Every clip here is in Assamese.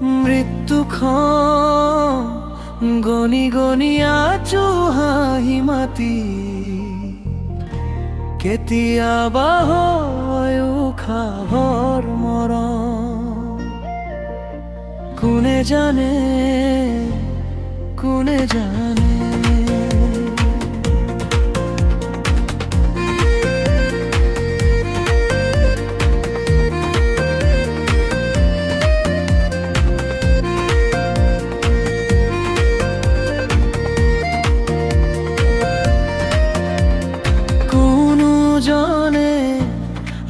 মৃত্যুখন গণি গণি আছো হাঁহি মাতি কেতিয়াবা হয় উশাহৰ মৰণ কোনে জানে কোনে জানে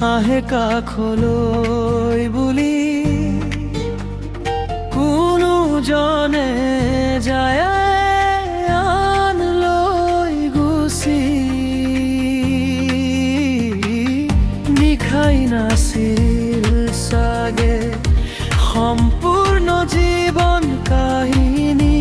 আহে কাষলৈ বুলি কোনো জনে যায় আন লৈ গুচি নিশাই নাছিল চাগে সম্পূৰ্ণ জীৱন কাহিনী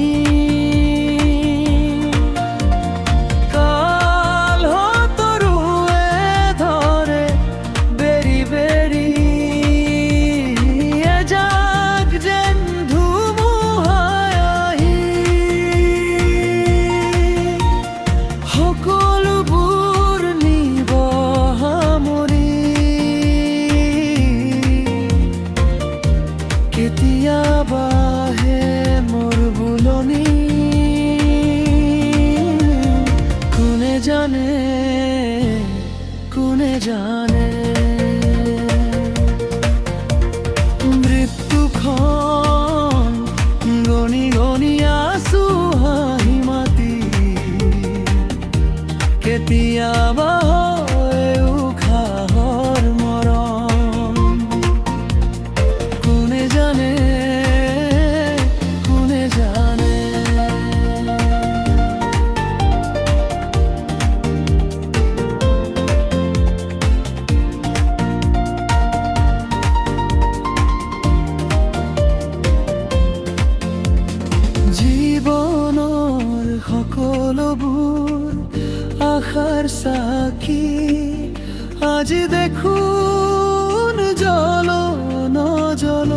কেতিয়াবা হে মোৰ বুলনি কোনে জানে কোনে জানে মৃত্যুখন গণি গণি আছো হাঁহি মাতি কেতিয়াবা হয় উশাহৰ মৰণ কোনে জানে কোনে জানে জীৱনৰ সকলোবোৰ আশাৰ সাক্ষী আজি দেখোন জ্বল নজ্বল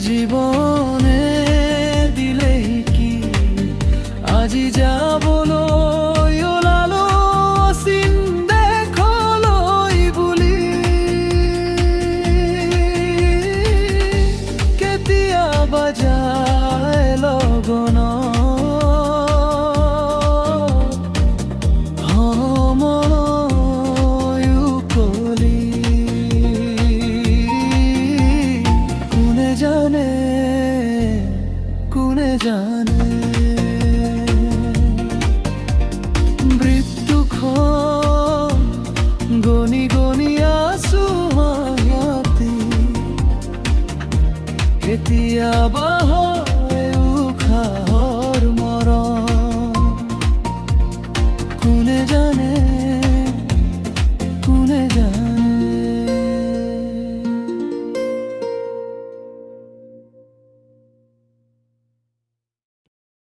জীৱনে দিলে কি আজি যাবলৈ ওলালো অচিন দেশলৈ বুলি কেতিয়াবা যায় লগন কোনে জানে মৃত্যুখন গণি গণি আছো হাঁহি কেতিয়াবা